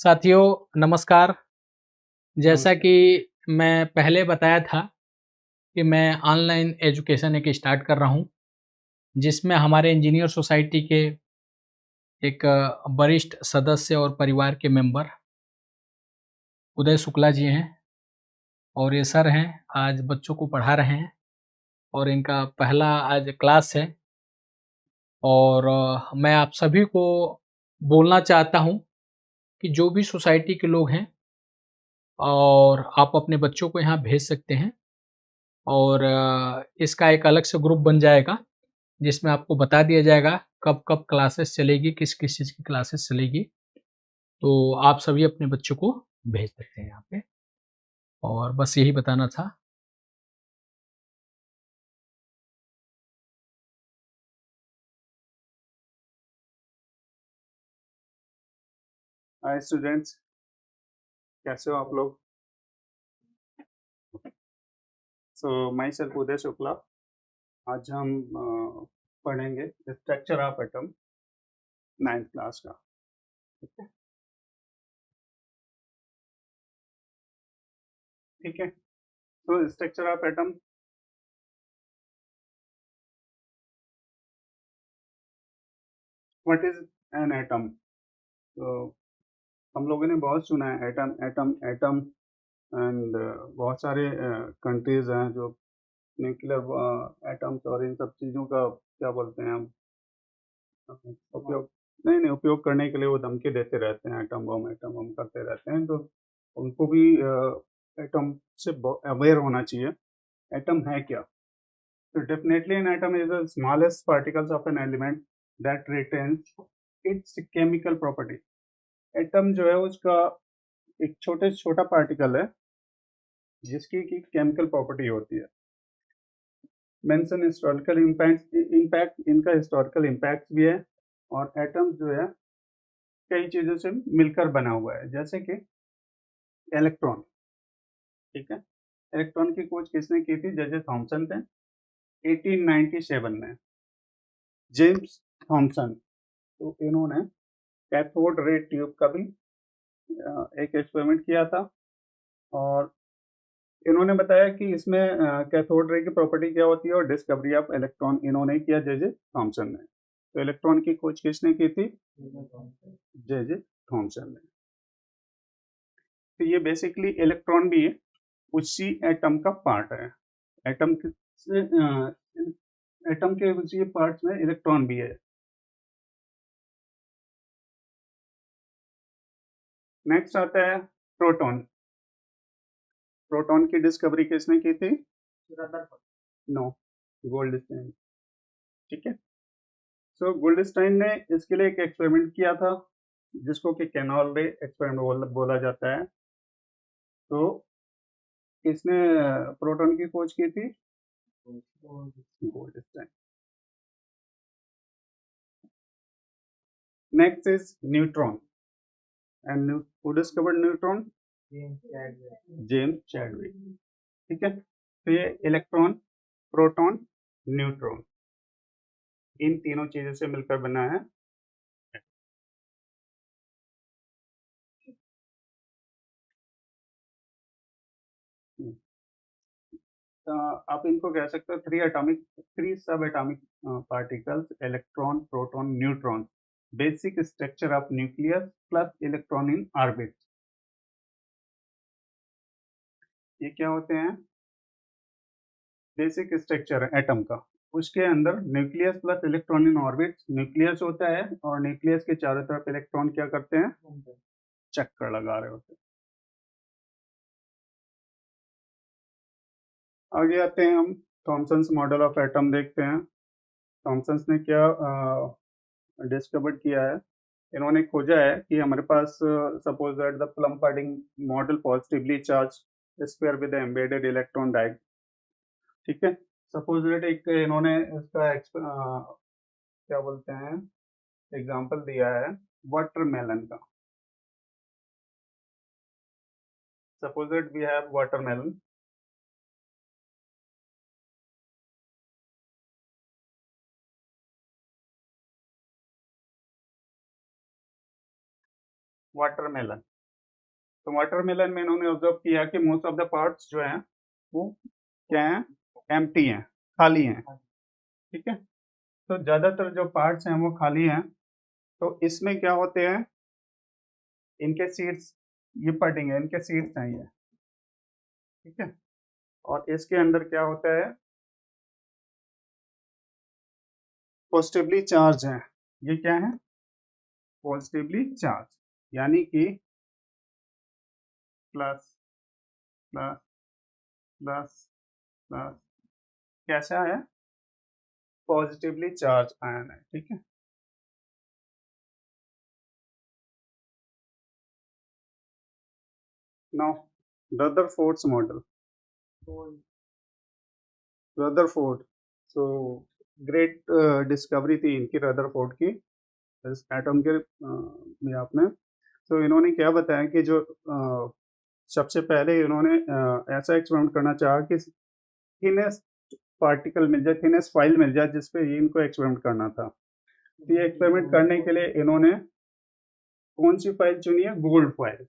साथियों नमस्कार। जैसा नमस्कार। कि मैं पहले बताया था कि मैं ऑनलाइन एजुकेशन एक स्टार्ट कर रहा हूँ, जिसमें हमारे इंजीनियर सोसाइटी के एक वरिष्ठ सदस्य और परिवार के मेंबर उदय शुक्ला जी हैं और ये सर हैं, आज बच्चों को पढ़ा रहे हैं और इनका पहला आज क्लास है। और मैं आप सभी को बोलना चाहता हूँ कि जो भी सोसाइटी के लोग हैं और आप अपने बच्चों को यहाँ भेज सकते हैं और इसका एक अलग से ग्रुप बन जाएगा, जिसमें आपको बता दिया जाएगा कब-कब क्लासेस चलेगी, किस-किस चीज़ की क्लासेस चलेगी। तो आप सभी अपने बच्चों को भेज सकते हैं यहाँ पे और बस यही बताना था। हाय स्टूडेंट्स, कैसे हो आप लोग? सो माई सेल्फ उदय शुक्ला। आज हम पढ़ेंगे structure of atom 9th class का। ठीक है, तो structure of atom what is an atom? तो हम लोगों ने बहुत सुना है एटम एटम एटम एंड बहुत सारे कंट्रीज हैं जो न्यूक्लियर एटम्स और इन सब चीज़ों का क्या बोलते हैं हम उपयोग नहीं उपयोग करने के लिए वो धमकी देते रहते हैं, एटम बम करते रहते हैं। तो उनको भी एटम से अवेयर होना चाहिए। एटम है क्या? तो definitely an atom is the smallest particles of an element that retains it's chemical property. Atom जो है उसका एक छोटे से छोटा पार्टिकल है जिसकी की केमिकल प्रॉपर्टी होती है। मेंशन हिस्टोरिकल इम्पैक्ट, इनका हिस्टोरिकल इम्पैक्ट भी है। और एटम जो है कई चीज़ों से मिलकर बना हुआ है, जैसे कि इलेक्ट्रॉन। ठीक है, इलेक्ट्रॉन की खोज किसने की थी? जे थॉमसन थे 1897 में। जेम्स थॉमसन, तो इन्होंने कैथोड रे ट्यूब का भी एक एक्सपेरिमेंट किया था और इन्होंने बताया कि इसमें कैथोड रे की प्रॉपर्टी क्या होती है और डिस्कवरी ऑफ इलेक्ट्रॉन इन्होंने किया, जे थॉमसन ने। तो इलेक्ट्रॉन की खोज किसने की थी? जे थॉमसन ने। तो ये बेसिकली इलेक्ट्रॉन भी उसी एटम का पार्ट है। एटम से एटम के उसी पार्ट्स में इलेक्ट्रॉन भी है। नेक्स्ट आता है प्रोटॉन। प्रोटॉन की डिस्कवरी किसने की थी? No, Goldstein. ठीक है, सो गोल्डस्टाइन ने इसके लिए एक एक्सपेरिमेंट किया था जिसको कि कैनॉल रे एक्सपेरिमेंट बोला जाता है। तो किसने प्रोटॉन की खोज की थी? Goldstein. Next is neutron and who discovered neutron? James Chadwick. ठीक है, तो ये इलेक्ट्रॉन, प्रोटॉन, न्यूट्रॉन, इन तीनों चीजों से मिलकर बना है। आप इनको कह सकते हो थ्री सब atomic particles, electron, proton, neutron. Basic structure of nucleus plus electron in orbit. ये क्या होते हैं? बेसिक स्ट्रक्चर है एटम का, उसके अंदर nucleus plus electron in orbit. Nucleus होता है और न्यूक्लियस के चारों तरफ इलेक्ट्रॉन क्या करते हैं? चक्कर लगा रहे होते हैं। आगे आते हैं हम, थॉमसन्स मॉडल ऑफ एटम देखते हैं। थॉमसन्स ने क्या डिस्कवर किया है? इन्होंने खोजा है कि हमारे पास suppose that the plum pudding model positively charge sphere with embedded electron डायग। ठीक है, सपोज दैट एक इन्होंने इसका क्या बोलते हैं एग्जांपल दिया है वाटरमेलन का। Suppose that we have watermelon. Watermelon तो वाटरमेलन में इन्होंने ऑब्जर्व किया कि मोस्ट ऑफ द पार्ट्स जो हैं वो क्या हैं, एम्प्टी हैं, खाली हैं। ठीक है, तो ज़्यादातर जो पार्ट्स हैं वो खाली हैं। तो इसमें क्या होते हैं, इनके सीड्स, ये पटेंगे, इनके सीड्स हैं ये। ठीक है, और इसके अंदर क्या होता है, पॉजिटिवली चार्ज है। ये क्या है, पॉजिटिवली चार्ज, यानी कि प्लस प्लस प्लस प्लस, कैसा है, पॉजिटिवली चार्ज आयन है। ठीक है, now Rutherford's model, Rutherford, so great discovery थी इनकी रदरफोर्ड की इस एटम के मियाप में। तो इन्होंने क्या बताया कि जो सबसे पहले इन्होंने ऐसा एक्सपेरिमेंट करना चाहा कि थिनेस्ट पार्टिकल मिल जाए, थिनेस्ट फाइल मिल जाए जिस पे इनको एक्सपेरिमेंट करना था। तो ये एक्सपेरिमेंट करने के लिए इन्होंने कौन सी फाइल चुनी है, गोल्ड फाइल।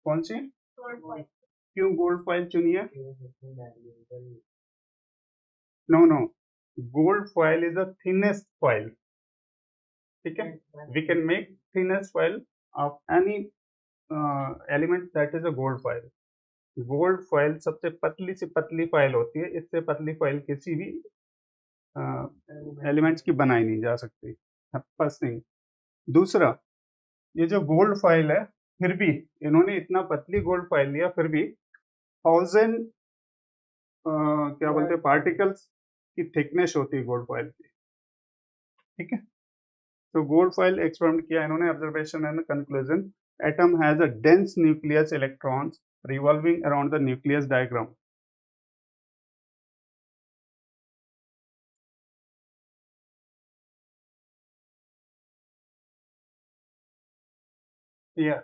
कौन सी, क्यों गोल्ड फाइल चुनी है, no no, gold file is the thinnest file. ठीक है, we can make thinnest file of any element that is a gold file। Gold file सबसे पतली से पतली फाइल होती है, इससे पतली फाइल किसी भी एलिमेंट्स की बनाई नहीं जा सकती। First thing. दूसरा, ये जो गोल्ड फाइल है, फिर भी इन्होंने इतना पतली गोल्ड फाइल लिया, फिर भी 1000 क्या बोलते हैं, पार्टिकल्स की थिकनेस होती है गोल्ड फाइल की। ठीक है, तो गोल्ड फाइल एक्सपेरिमेंट किया इन्होंने, observation and conclusion, atom has a dense nucleus, electrons revolving around the nucleus diagram। Here,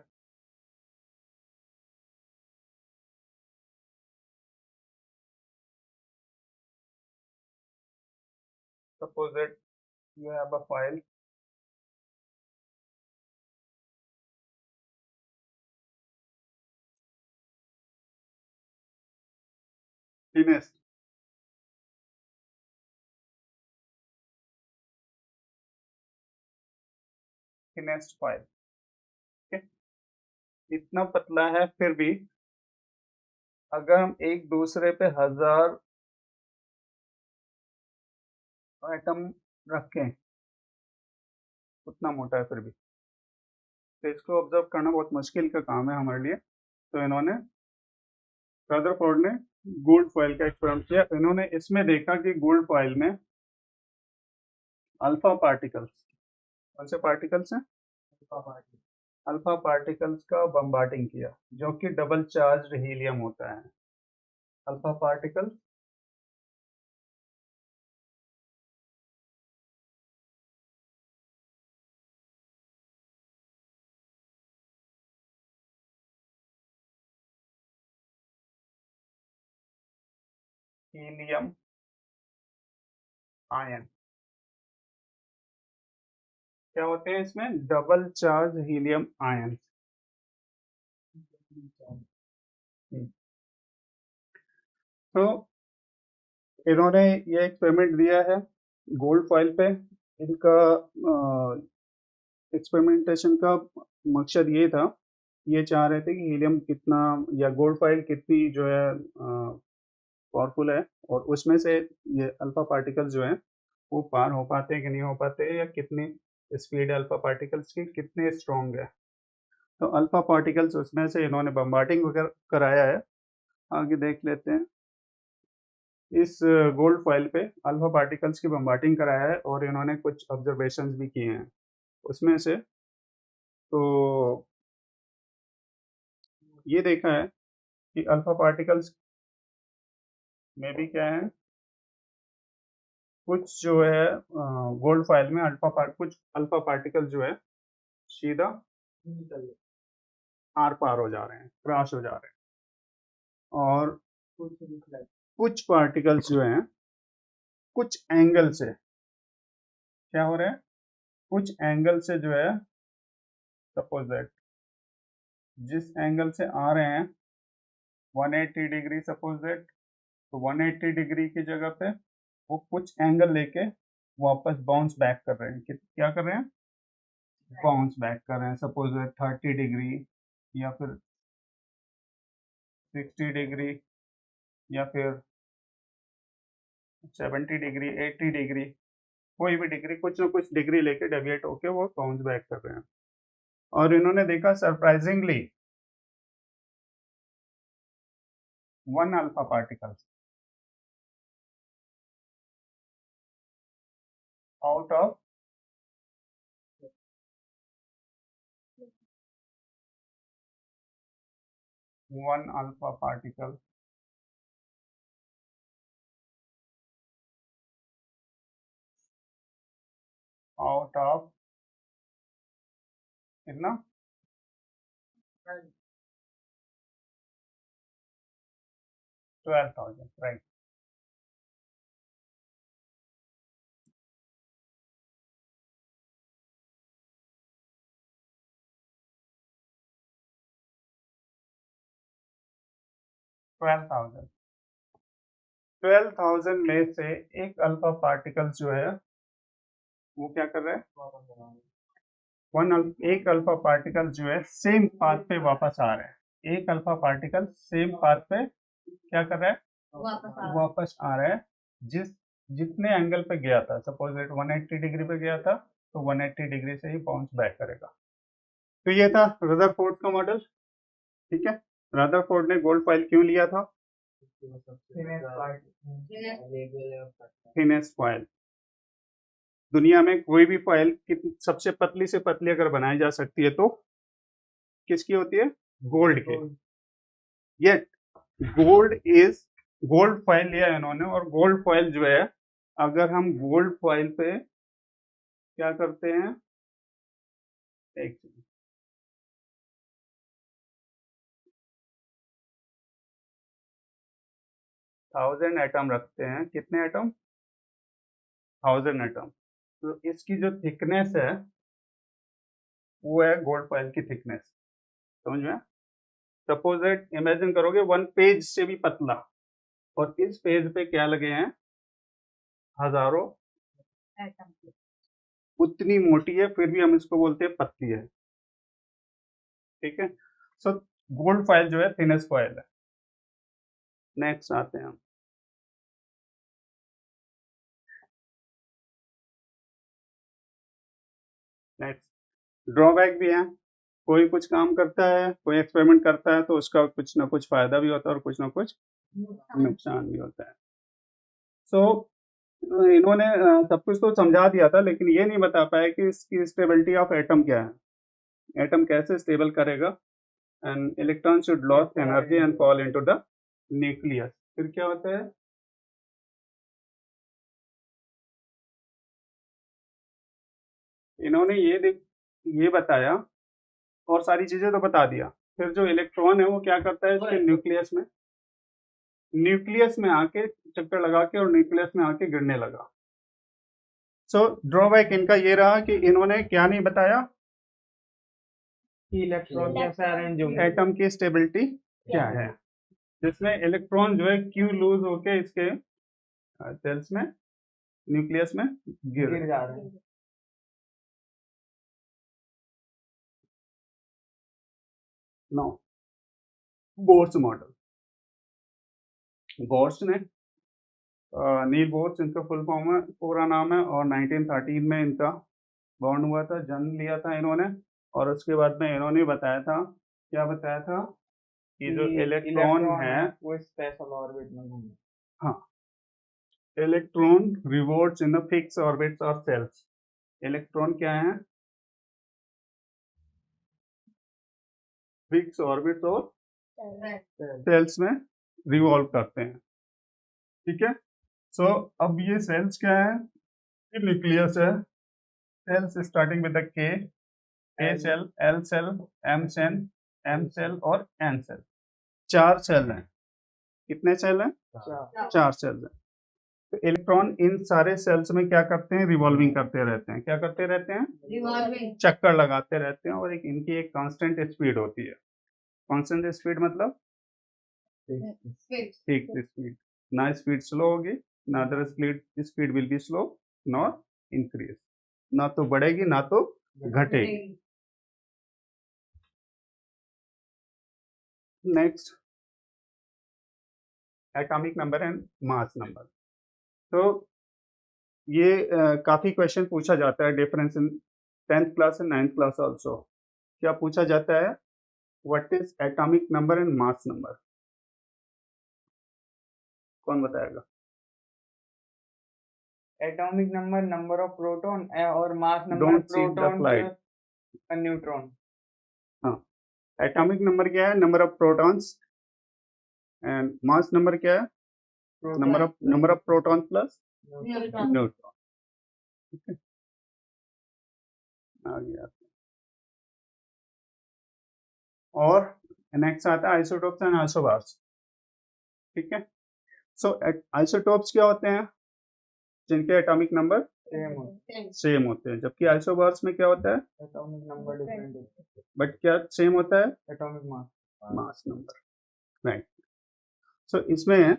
suppose that you have a file, thinnest, thinnest file। okay? इतना पतला है, फिर भी अगर हम एक दूसरे पे 1000 एटम रखें, उतना मोटा है फिर भी। तो इसको ऑब्जर्व करना बहुत मुश्किल का काम है हमारे लिए। तो इन्होंने, रदरफोर्ड ने गोल्ड फॉइल का एक्सपेरिमेंट किया। इन्होंने इसमें देखा कि गोल्ड फॉइल में अल्फा पार्टिकल्स, कौन से पार्टिकल्स हैं, अल्फा पार्टिकल्स का बम्बार्डिंग किया, जो कि डबल चार्ज हीलियम होता है। अल्फा पार्टिकल हीलियम आयन, क्या होते हैं इसमें, डबल चार्ज हीलियम आयन। तो इन्होंने ये एक्सपेरिमेंट दिया है गोल्ड फॉइल पे। इनका एक्सपेरिमेंटेशन का मकसद ये था, ये चाह रहे थे कि हीलियम कितना, या गोल्ड फॉइल कितनी जो है पावरफुल है, और उसमें से ये अल्फा पार्टिकल्स जो हैं वो पार हो पाते हैं कि नहीं हो पाते, या कितनी स्पीड अल्फा पार्टिकल्स की कितने स्ट्रॉन्ग है। तो अल्फा पार्टिकल्स उसमें से इन्होंने बम्बार्डिंग वगैरह कराया है। आगे देख लेते हैं। इस गोल्ड फॉइल पे अल्फा पार्टिकल्स की बम्बार्डिंग कराया है, और इन्होंने कुछ ऑब्जर्वेशंस भी किए हैं उसमें से। तो ये देखा है कि अल्फा पार्टिकल्स में भी क्या है, कुछ जो है गोल्ड फाइल में कुछ अल्फा पार्टिकल जो है सीधा आर पार हो जा रहे हैं, क्रॉस हो जा रहे हैं। और कुछ पार्टिकल्स जो हैं कुछ एंगल से क्या हो रहे हैं, कुछ एंगल से जो है, सपोज दैट जिस एंगल से आ रहे हैं 180 डिग्री सपोज दैट, तो 180 डिग्री की जगह पे वो कुछ एंगल लेके वापस बाउंस बैक कर रहे हैं। क्या कर रहे हैं? बाउंस बैक कर रहे हैं। सपोज दैट 30 डिग्री या फिर 60 डिग्री या फिर 70 डिग्री, 80 डिग्री, कोई भी डिग्री, कुछ ना कुछ डिग्री लेके डेविएट होके वो बाउंस बैक कर रहे हैं। और इन्होंने देखा surprisingly 1 alpha particles out of 1 alpha particle out of कितना? 12,000, राइट। ट्वेल्व थाउजेंड में से एक अल्फा पार्टिकल जो है वो क्या कर रहा है? एक अल्फा पार्टिकल जो है सेम पाथ पे वापस आ रहा है। एक अल्फा पार्टिकल सेम पाथ पे क्या कर रहा है? वापस आ रहा है। जितने एंगल पे गया था, सपोज दैट 180 डिग्री पे गया था, तो 180 डिग्री से ही बाउंस बैक करेगा। तो ये था रदरफोर्ड का मॉडल। ठीक है, रदरफोर्ड ने गोल्ड फॉइल क्यों लिया था? Thinnest foil. दुनिया में कोई भी फॉइल सबसे पतली से पतली अगर बनाई जा सकती है तो किसकी होती है? गोल्ड की। येट गोल्ड फॉइल लिया इन्होंने, और गोल्ड फॉइल जो है, अगर हम गोल्ड फॉइल पे क्या करते हैं, एक 1000 एटम रखते हैं। कितने एटम? 1000 एटम। तो इसकी जो थिकनेस है वो है गोल्ड फॉइल की थिकनेस। समझ में? सपोज दैट इमेजिन करोगे 1 पेज से भी पतला, और इस पेज पे क्या लगे हैं? हजारों एटम। उतनी मोटी है, फिर भी हम इसको बोलते हैं पतली है। ठीक है, सो गोल्ड फॉइल जो है थिनेस्ट फॉइल है। नेक्स्ट आते हैं हम। नेक्स्ट ड्रॉबैक भी है। कोई कुछ काम करता है, कोई एक्सपेरिमेंट करता है, तो उसका कुछ ना कुछ फायदा भी होता है और कुछ ना कुछ नुकसान भी होता है। सो इन्होंने सब कुछ तो समझा दिया था, लेकिन ये नहीं बता पाया कि इसकी स्टेबिलिटी ऑफ एटम क्या है। एटम कैसे स्टेबल करेगा? And electron should loss energy and fall into the nucleus. फिर क्या होता है? इन्होंने ये बताया और सारी चीजें तो बता दिया। फिर जो इलेक्ट्रॉन है वो क्या करता है? इसके न्यूक्लियस में आके चक्कर लगा के और न्यूक्लियस में आके गिरने लगा। सो ड्रॉबैक इनका ये रहा कि इन्होंने क्या नहीं बताया? इलेक्ट्रॉन कैसे अरेंज होंगे, एटम की स्टेबिलिटी क्या है, जिसमें इलेक्ट्रॉन जो है क्यों लूज होके इसके सेल्स में, न्यूक्लियस में गिर जा रहे हैं। No, Bohr's model. बोर्स ने नील बोर्स इनका फुल फॉर्म है, पूरा नाम है, और 1913 में इनका बॉन्ड हुआ था, जन्म लिया था इन्होंने। और उसके बाद में इन्होंने बताया था, क्या बताया था? कि जो इलेक्ट्रॉन है वो स्पेशल ऑर्बिट में घूमे। हाँ, electron revolves in the fix orbits of cells. Electron क्या है? फिक्स ऑर्बिट्स और सेल्स में रिवॉल्व करते हैं। ठीक है, सो अब ये सेल्स क्या है? ये न्यूक्लियस है। Sales starting with the K, A cell, L cell, M cell और एन सेल। 4 सेल हैं। कितने सेल हैं? 4 सेल हैं। तो इलेक्ट्रॉन इन सारे सेल्स में क्या करते हैं? रिवॉल्विंग करते रहते हैं। क्या करते रहते हैं? रिवॉल्विंग, चक्कर लगाते रहते हैं, और इनकी एक कांस्टेंट स्पीड होती है। कांस्टेंट स्पीड मतलब फिक्स स्पीड, ना स्पीड स्लो होगी, ना other speed will be slow nor increase, ना तो बढ़ेगी ना तो घटेगी। Next, atomic number and mass number. तो ये काफी क्वेश्चन पूछा जाता है, difference in 10th class and 9th class also. क्या पूछा जाता है? What is atomic number and mass number? कौन बताएगा? Atomic number, number of proton, और mass number Don't see the proton slide. Plus neutron. हाँ, एटॉमिक नंबर क्या है? Number of protons. And mass number क्या है? Number of proton plus neutron. आ गया। और नेक्स्ट आता है आइसोटोप्स एंड आइसोबार्स। ठीक है, सो आइसोटोप्स क्या होते हैं? जिनके एटॉमिक नंबर सेम होते हैं, जबकि आइसोबार्स में क्या होता है? एटॉमिक नंबर डिफरेंट होता है, बट क्या सेम होता है? Atomic mass. Mass number, right. So इसमें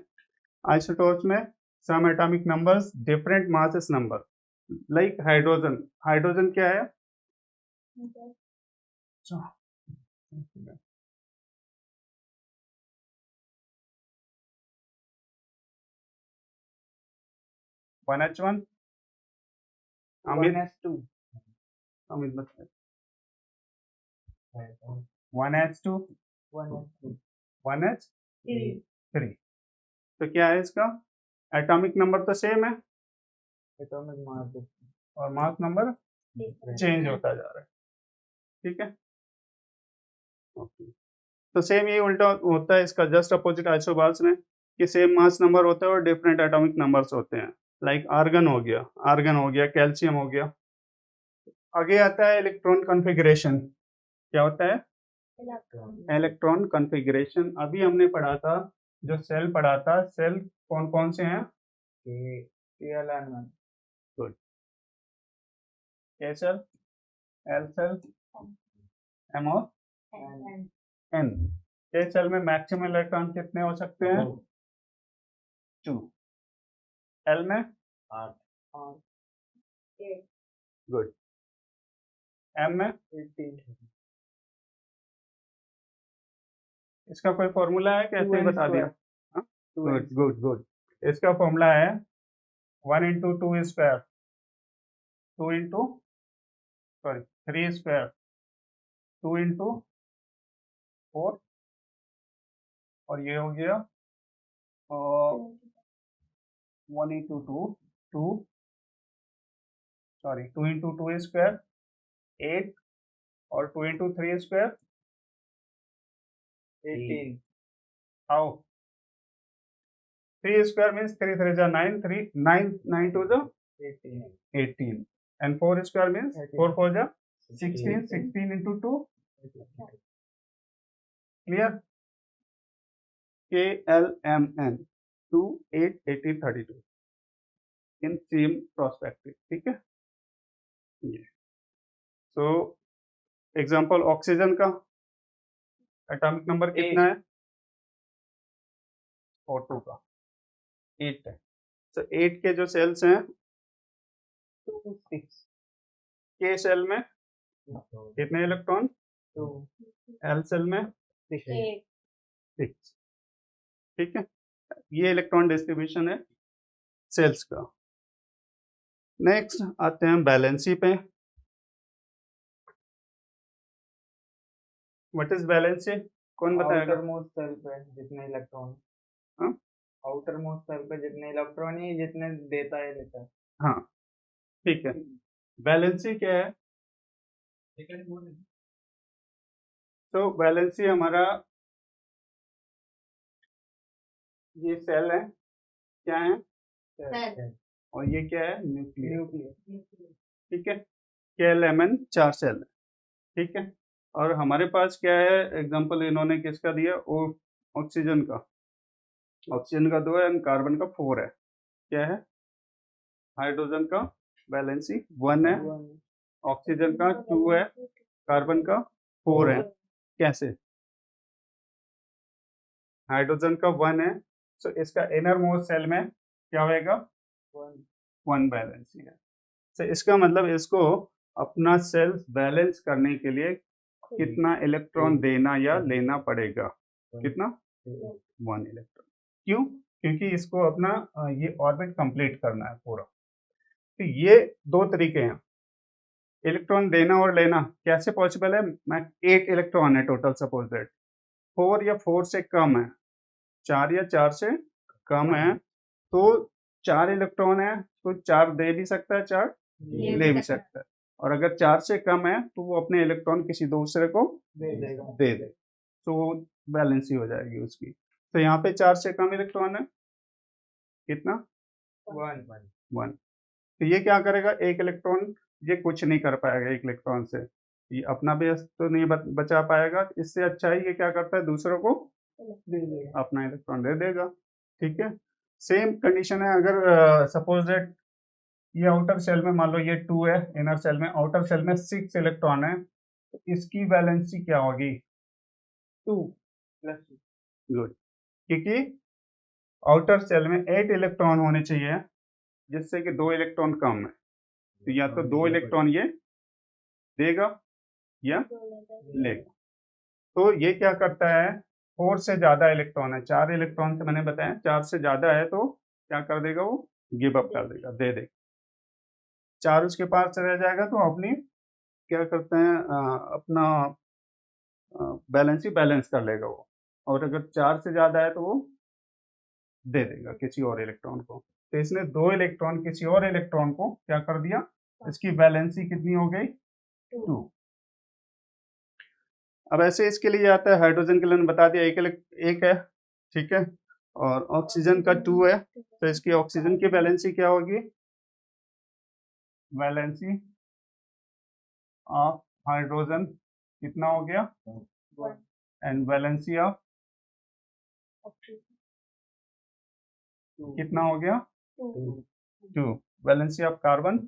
आइसोटोप्स में same atomic numbers different masses number, like hydrogen. Hydrogen क्या है? One H one, Amit 1s2 Amit बताए। 1h2, 1s2 1h3। तो क्या है इसका? एटॉमिक नंबर तो सेम है एटॉमिक मास और मास नंबर चेंज होता जा रहा है। ठीक है, ओके। तो सेम ये उल्टा होता है इसका, जस्ट अपोजिट आइसोबार्स में, कि सेम मास नंबर होता है और डिफरेंट एटॉमिक नंबर्स होते हैं। लाइक आर्गन हो गया, कैल्शियम हो गया। आगे आता है इलेक्ट्रॉन कॉन्फ़िगरेशन। क्या होता है? Electron configuration. अभी हमने पढ़ा था, जो सेल पढ़ा था, सेल कौन कौन से हैं? PLN1 good. K cell, L cell, M और N। K सेल में मैक्सिमम इलेक्ट्रॉन कितने हो सकते हैं? 2। L में 8 गुड। M में 18 इसका कोई फॉर्मूला है? कैसे ही बता दिया? Good good good. इसका फॉर्मूला है 1 into 2 square, 2 into sorry 3 square, 2 into 4, और ये हो गया 1 इंटू 2 सॉरी 2 इंटू 2 स्क्वायर 8, और 2 into 3 square 18 how? 3 square means 3 3 जा 9, 3 9 9 2 जा 18, and 4 square means 4 4 जा 16, 16 into 2, clear? K L M N 2 8 18 32 in same perspective। ठीक है, so एग्जांपल ऑक्सीजन का एटॉमिक नंबर कितना है? O2 का 8 है। so 8 के जो सेल्स हैं 6 K सेल में कितने इलेक्ट्रॉन? 2 L सेल में 6। ठीक है, ये इलेक्ट्रॉन डिस्ट्रीब्यूशन है सेल्स का। नेक्स्ट आते हैं बैलेंसी पे। What is valency? कौन बताएगा? आउटर मोस्ट सेल पे जितने इलेक्ट्रॉन, हाँ? आउटर मोस्ट सेल पे जितने इलेक्ट्रॉन ही जितने देता है लेता है। हाँ, ठीक है। बैलेंसी क्या है? तो बैलेंसी हमारा ये सेल है, क्या है? और ये क्या है? न्यूक्लियस। ठीक है, KLMN 4 सेल है। ठीक है, और हमारे पास क्या है? एग्जांपल इन्होंने किसका दिया? ऑक्सीजन का। ऑक्सीजन का 2 है और कार्बन का 4 है। क्या है? हाइड्रोजन का बैलेंसी 1 है, ऑक्सीजन का 2 है, कार्बन का 4 है। कैसे? हाइड्रोजन का 1 है, तो इसका इनर मोस्ट सेल में क्या होएगा, 1 वैलेंसी है। तो इसका मतलब इसको अपना सेल्फ बैलेंस करने के लिए कितना इलेक्ट्रॉन देना या लेना पड़ेगा, कितना, 1 इलेक्ट्रॉन। क्यों, क्योंकि इसको अपना ये ऑर्बिट कंप्लीट करना है पूरा। तो ये दो तरीके हैं इलेक्ट्रॉन देना और लेना। कैसे पॉसिबल है, मैं 8 इलेक्ट्रॉन है टोटल, सपोज दैट 4 या 4 से कम है, 4 या 4 से कम है, तो 4 इलेक्ट्रॉन है तो 4 दे भी सकता है, 4 ले भी सकता है। और अगर 4 से कम है तो वो अपने इलेक्ट्रॉन किसी दूसरे को दे दे, तो बैलेंस ही हो जाएगी उसकी। तो यहाँ पे 4 से कम इलेक्ट्रॉन है, कितना, 1। तो ये क्या करेगा, एक इलेक्ट्रॉन, ये कुछ नहीं कर पाएगा एक इलेक्ट्रॉन से, ये अपना भी तो नहीं बचा पाएगा। इससे अच्छा है ये क्या करता है, दूसरों को अपना इलेक्ट्रॉन दे देगा। ठीक है, सेम कंडीशन है अगर सपोज दैट ये आउटर सेल में मान लो ये 2 है, इनर सेल में, आउटर सेल में 6 इलेक्ट्रॉन है, तो इसकी वैलेंसी क्या होगी, 2 प्लस, गुड, क्योंकि आउटर सेल में 8 इलेक्ट्रॉन होने चाहिए जिससे कि 2 इलेक्ट्रॉन कम है, तो या तो 2 इलेक्ट्रॉन ये देगा या लेगा। तो ये क्या करता है, 4 से ज्यादा इलेक्ट्रॉन है, 4 इलेक्ट्रॉन से मैंने बताया 4 से ज्यादा है तो क्या कर देगा, वो गिव अप कर देगा, दे देगा। 4 उसके पास रह जाएगा तो अपनी क्या करते हैं अपना बैलेंस ही बैलेंस कर लेगा वो। और अगर 4 से ज्यादा है तो वो दे देगा किसी और इलेक्ट्रॉन को। तो इसने 2 इलेक्ट्रॉन किसी और इलेक्ट्रॉन को क्या कर दिया, इसकी वैलेंसी कितनी हो गई, 2। अब ऐसे इसके लिए आता है, हाइड्रोजन के लिए मैंने बता दिया एक है, ठीक है, और ऑक्सीजन का 2 है, तो इसकी ऑक्सीजन की वैलेंसी क्या होगी, वैलेंसी ऑफ हाइड्रोजन कितना हो गया, एंड वैलेंसी ऑफ कितना हो गया, 2। Valency of carbon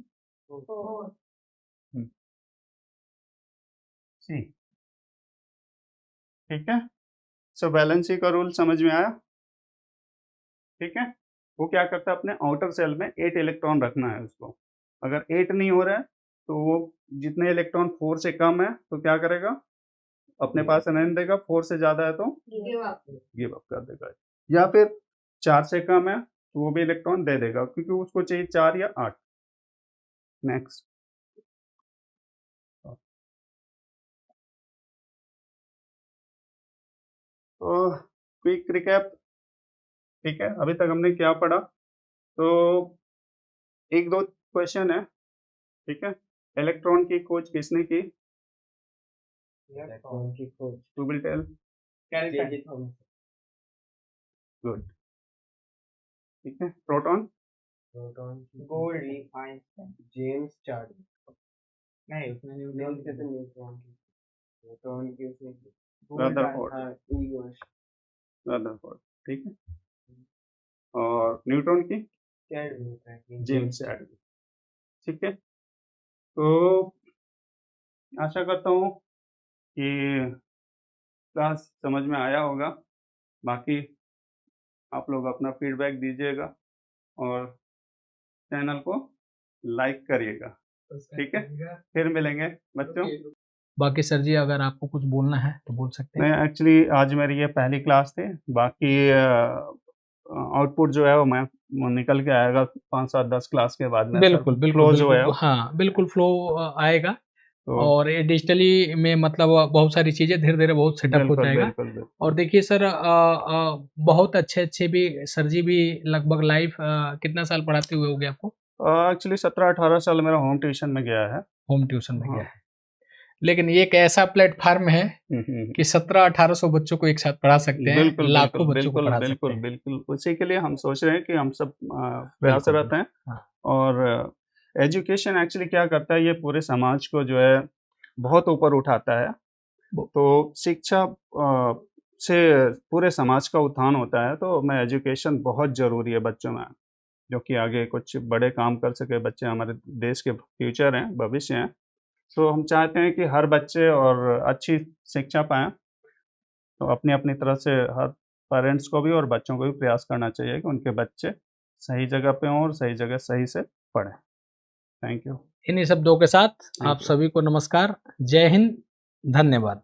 C. ठीक है, सो वैलेंसी का रूल समझ में आया। ठीक है, वो क्या करता है, अपने आउटर सेल में 8 इलेक्ट्रॉन रखना है उसको। अगर 8 नहीं हो रहा है तो वो जितने इलेक्ट्रॉन 4 से कम है तो क्या करेगा, अपने पास रहने देगा, 4 से ज्यादा है तो गिव अप कर देगा। या फिर 4 से कम है तो वो भी इलेक्ट्रॉन दे देगा, क्योंकि उसको चाहिए 4 या 8। नेक्स्ट, तो क्विक रिकैप। ठीक है, अभी तक हमने क्या पढ़ा, तो एक दो क्वेश्चन है। ठीक है, इलेक्ट्रॉन की खोज किसने की, टू विल टेल, गुड। ठीक है, प्रोटॉन, गोल्ड, जेम्स चार्ली, नहीं उसने न्यूटन से तो न्यूट्रॉन की उसने रदरफोर्ड, रदरफोर्ड। ठीक है, और न्यूट्रॉन की जेम्स चैडविक। ठीक है, तो आशा करता हूँ कि क्लास समझ में आया होगा। बाकी आप लोग अपना फीडबैक दीजिएगा और चैनल को लाइक करिएगा। ठीक है, फिर मिलेंगे बच्चों। बाकी सर जी अगर आपको कुछ बोलना है तो बोल सकते हैं। नहीं, एक्चुअली आज मेरी ये पहली क्लास थी, बाकी आउटपुट जो है वो मैं निकल के आएगा 5-7-10 क्लास के बाद में। बिल्कुल बिल्कुल फ्लो जो है बिल्कुल, हाँ बिल्कुल फ्लो आएगा। तो और ये डिजिटली में मतलब बहुत सारी चीज़ें धीरे धीरे बहुत सेटअप हो बिल्कुल जाएगा। बिल्कुल बिल्कुल। और देखिए सर बहुत अच्छे अच्छे भी सर जी भी लगभग लाइव कितना साल पढ़ाते हुए हो गया आपको? एक्चुअली 17-18 साल मेरा होम ट्यूशन में गया है। होम ट्यूशन में हाँ। गया है, लेकिन ये एक ऐसा प्लेटफार्म है कि 1700-1800 बच्चों को एक साथ पढ़ा सकते हैं, बिल्कुल लाखों बिल्कुल बच्चों को बिल्कुल पढ़ा सकते बिल्कुल हैं। बिल्कुल, उसी के लिए हम सोच रहे हैं कि हम सब प्रयासरत हैं। हाँ। और एजुकेशन एक्चुअली क्या करता है, ये पूरे समाज को जो है बहुत ऊपर उठाता है। तो शिक्षा से पूरे समाज का उत्थान होता है, तो मैं एजुकेशन बहुत ज़रूरी है बच्चों में, जो कि आगे कुछ बड़े काम कर सके। बच्चे हमारे देश के फ्यूचर हैं, भविष्य हैं। तो हम चाहते हैं कि हर बच्चे और अच्छी शिक्षा पाएँ, तो अपनी अपनी तरफ से हर पेरेंट्स को भी और बच्चों को भी प्रयास करना चाहिए कि उनके बच्चे सही जगह पे हों और सही जगह सही से पढ़ें। Thank you. इन्हीं शब्दों के साथ Thank आप you. सभी को नमस्कार, जय हिंद, धन्यवाद।